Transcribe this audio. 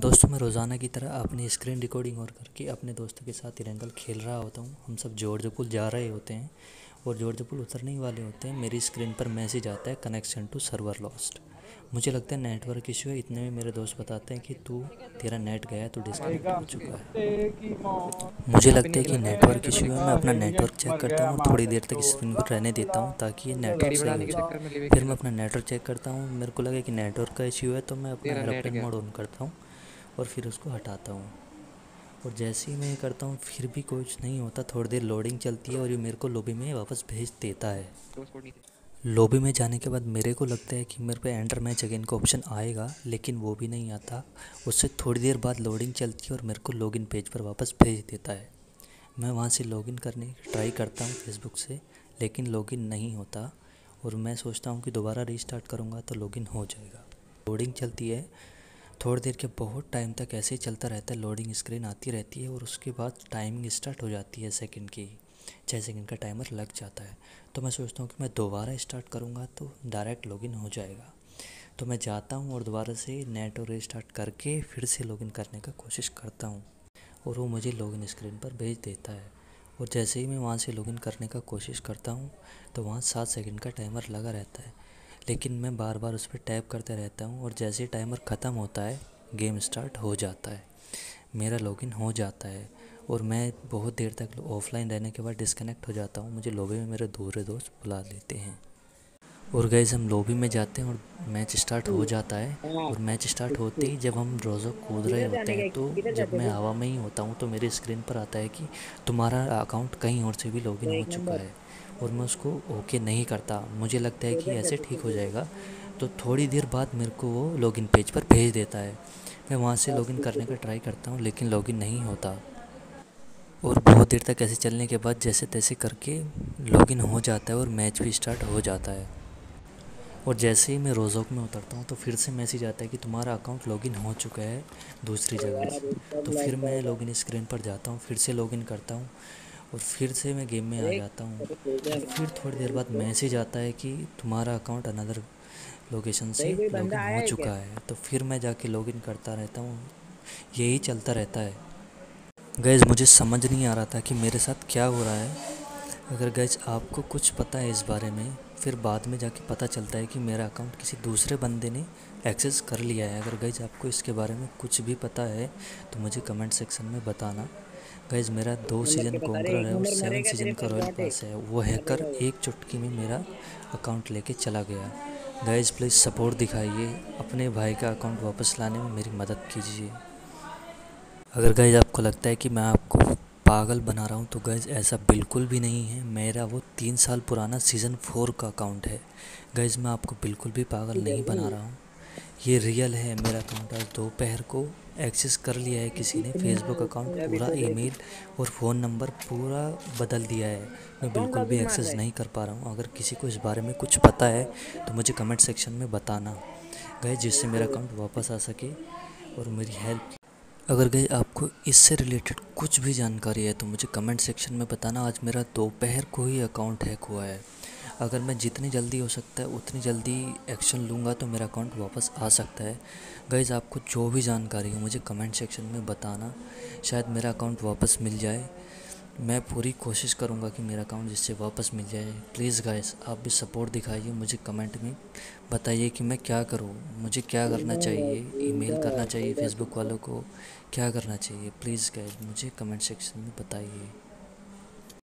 दोस्तों, मैं रोज़ाना की तरह अपनी स्क्रीन रिकॉर्डिंग और करके अपने दोस्तों के साथ इरेंगल खेल रहा होता हूँ। हम सब जॉर्ज पुल जा रहे होते हैं और जॉर्ज पुल उतरने ही वाले होते हैं। मेरी स्क्रीन पर मैसेज आता है, कनेक्शन टू सर्वर लॉस्ट। मुझे लगता है नेटवर्क इशू है। इतने में मेरे दोस्त बताते हैं कि तेरा नेट गया है, तो डिस्कनेक्ट हो चुका है। मुझे लगता है कि नेटवर्क इशू है। मैं अपना नेटवर्क चेक करता हूँ और थोड़ी देर तक स्क्रीन पर रहने देता हूँ ताकि ये नेटवर्क सही हो जाए। फिर मैं अपना नेटवर्क चेक करता हूँ। मेरे को लगे कि नेटवर्क का इशू है तो मैं अपना एरोप्लेन मोड ऑन करता हूँ और फिर उसको हटाता हूँ। और जैसे ही मैं ये करता हूँ फिर भी कुछ नहीं होता। थोड़ी देर लोडिंग चलती है और ये मेरे को लॉबी में वापस भेज देता है। लॉबी में जाने के बाद मेरे को लगता है कि मेरे पे एंटर मैच अगेन का ऑप्शन आएगा, लेकिन वो भी नहीं आता। उससे थोड़ी देर बाद लोडिंग चलती है और मेरे को लॉगिन पेज पर वापस भेज देता है। मैं वहाँ से लॉगिन करने की ट्राई करता हूँ फेसबुक से, लेकिन लॉगिन नहीं होता। और मैं सोचता हूँ कि दोबारा रीस्टार्ट करूँगा तो लॉगिन हो जाएगा। लोडिंग चलती है थोड़ी देर के, बहुत टाइम तक ऐसे ही चलता रहता है। लोडिंग स्क्रीन आती रहती है और उसके बाद टाइमिंग स्टार्ट हो जाती है सेकंड की। 6 सेकंड का टाइमर लग जाता है। तो मैं सोचता हूँ कि मैं दोबारा स्टार्ट करूँगा तो डायरेक्ट लॉगिन हो जाएगा। तो मैं जाता हूँ और दोबारा से नेट और रीस्टार्ट करके फिर से लॉगिन करने का कोशिश करता हूँ और वो मुझे लॉगिन स्क्रीन पर भेज देता है। और जैसे ही मैं वहाँ से लॉगिन करने का कोशिश करता हूँ तो वहाँ 7 सेकंड का टाइमर लगा रहता है, लेकिन मैं बार बार उस पर टैप करते रहता हूँ और जैसे ही टाइमर ख़त्म होता है गेम स्टार्ट हो जाता है, मेरा लॉगिन हो जाता है। और मैं बहुत देर तक ऑफलाइन रहने के बाद डिस्कनेक्ट हो जाता हूँ। मुझे लॉबी में मेरे दूसरे दोस्त बुला लेते हैं और गाइस हम लॉबी में जाते हैं और मैच स्टार्ट हो जाता है। और मैच स्टार्ट होते ही जब हम रोज़ो कूद रहे होते हैं तो जब मैं हवा में ही होता हूँ तो मेरी स्क्रीन पर आता है कि तुम्हारा अकाउंट कहीं और से भी लॉगिन हो चुका है। और मैं उसको ओके नहीं करता। मुझे लगता है कि ऐसे ठीक हो जाएगा। तो थोड़ी देर बाद मेरे को वो लॉगिन पेज पर भेज देता है। मैं वहाँ से लॉगिन करने का ट्राई करता हूँ लेकिन लॉगिन नहीं होता। और बहुत देर तक ऐसे चलने के बाद जैसे तैसे करके लॉगिन हो जाता है और मैच भी स्टार्ट हो जाता है। और जैसे ही मैं रोज़ोक में उतरता हूँ तो फिर से मैसेज आता है कि तुम्हारा अकाउंट लॉगिन हो चुका है दूसरी जगह से। तो फिर मैं लॉगिन स्क्रीन पर जाता हूँ, फिर से लॉगिन करता हूँ और फिर से मैं गेम में आ जाता हूँ। और फिर थोड़ी देर बाद मैसेज आता है कि तुम्हारा अकाउंट अनदर लोकेशन से लॉगिन हो चुका है। तो फिर मैं जाके लॉगिन करता रहता हूँ। यही चलता रहता है। गैस मुझे समझ नहीं आ रहा था कि मेरे साथ क्या हो रहा है। अगर गैस आपको कुछ पता है इस बारे में, फिर बाद में जाके पता चलता है कि मेरा अकाउंट किसी दूसरे बंदे ने एक्सेस कर लिया है। अगर गैस आपको इसके बारे में कुछ भी पता है तो मुझे कमेंट सेक्शन में बताना। गैस मेरा 2 सीज़न कॉन्करर है और 7 सीज़न का रॉयल पास है। वो हैकर एक चुटकी में मेरा अकाउंट लेके चला गया। गैस प्लीज़ सपोर्ट दिखाइए, अपने भाई का अकाउंट वापस लाने में मेरी मदद कीजिए। अगर गाइज़ आपको लगता है कि मैं आपको पागल बना रहा हूँ तो गाइज़ ऐसा बिल्कुल भी नहीं है। मेरा वो 3 साल पुराना सीज़न 4 का अकाउंट है। गाइज़ मैं आपको बिल्कुल भी पागल नहीं बना रहा हूँ। ये रियल है। मेरा अकाउंट आज दोपहर को एक्सेस कर लिया है किसी ने। फेसबुक अकाउंट पूरा, ईमेल और फ़ोन नंबर पूरा बदल दिया है। मैं बिल्कुल भी एक्सेस नहीं कर पा रहा हूँ। अगर किसी को इस बारे में कुछ पता है तो मुझे कमेंट सेक्शन में बताना गाइज़, जिससे मेरा अकाउंट वापस आ सके और मेरी हेल्प। अगर गई आपको इससे रिलेटेड कुछ भी जानकारी है तो मुझे कमेंट सेक्शन में बताना। आज मेरा दोपहर को ही अकाउंट हैक हुआ है। अगर मैं जितनी जल्दी हो सकता है उतनी जल्दी एक्शन लूँगा तो मेरा अकाउंट वापस आ सकता है। गाइज़ आपको जो भी जानकारी हो मुझे कमेंट सेक्शन में बताना, शायद मेरा अकाउंट वापस मिल जाए। मैं पूरी कोशिश करूँगा कि मेरा अकाउंट जिससे वापस मिल जाए। प्लीज़ गाइस आप भी सपोर्ट दिखाइए। मुझे कमेंट में बताइए कि मैं क्या करूँ, मुझे क्या करना चाहिए। ईमेल करना चाहिए फेसबुक वालों को, क्या करना चाहिए। प्लीज़ गाइस मुझे कमेंट सेक्शन में बताइए।